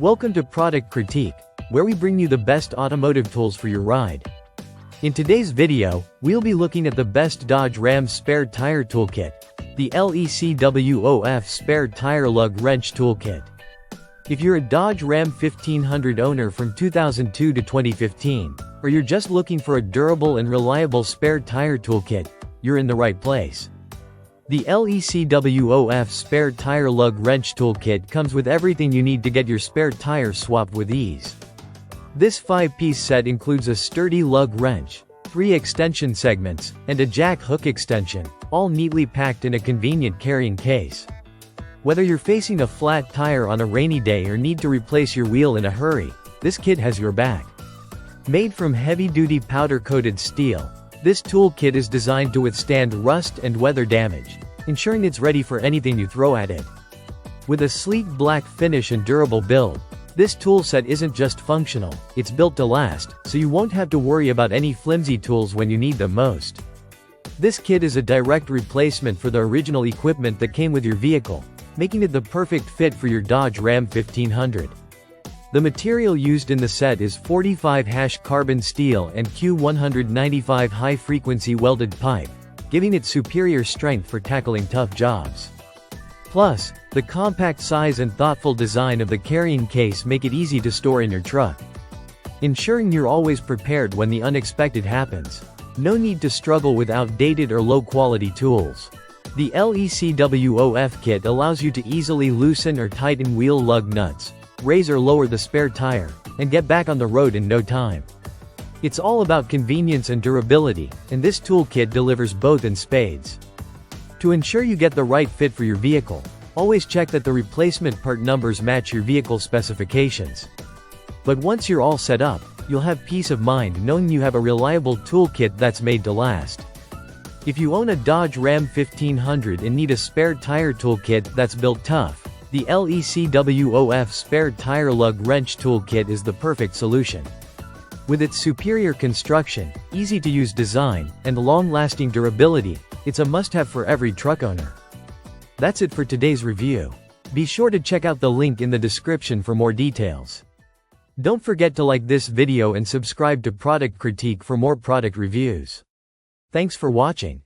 Welcome to Product Critique, where we bring you the best automotive tools for your ride. In today's video, we'll be looking at the best Dodge Ram spare tire toolkit, the LECWOF spare tire lug wrench toolkit. If you're a Dodge Ram 1500 owner from 2002 to 2015, or you're just looking for a durable and reliable spare tire toolkit, you're in the right place. The LECWOF spare tire lug wrench toolkit comes with everything you need to get your spare tire swapped with ease. This 5-piece set includes a sturdy lug wrench, 3 extension segments, and a jack hook extension, all neatly packed in a convenient carrying case. Whether you're facing a flat tire on a rainy day or need to replace your wheel in a hurry, this kit has your back. Made from heavy-duty powder-coated steel, this toolkit is designed to withstand rust and weather damage, ensuring it's ready for anything you throw at it. With a sleek black finish and durable build, this tool set isn't just functional, it's built to last, so you won't have to worry about any flimsy tools when you need them most. This kit is a direct replacement for the original equipment that came with your vehicle, making it the perfect fit for your Dodge Ram 1500. The material used in the set is 45H carbon steel and Q195 high-frequency welded pipe, giving it superior strength for tackling tough jobs. Plus, the compact size and thoughtful design of the carrying case make it easy to store in your truck, ensuring you're always prepared when the unexpected happens. No need to struggle with outdated or low-quality tools. The LECWOF kit allows you to easily loosen or tighten wheel lug nuts, raise or lower the spare tire, and get back on the road in no time. It's all about convenience and durability, and this toolkit delivers both in spades. To ensure you get the right fit for your vehicle, always check that the replacement part numbers match your vehicle specifications. But once you're all set up, you'll have peace of mind knowing you have a reliable toolkit that's made to last. If you own a Dodge Ram 1500 and need a spare tire toolkit that's built tough, the LECWOF spare tire lug wrench toolkit is the perfect solution. With its superior construction, easy-to-use design, and long-lasting durability, it's a must-have for every truck owner. That's it for today's review. Be sure to check out the link in the description for more details. Don't forget to like this video and subscribe to Product Critique for more product reviews. Thanks for watching.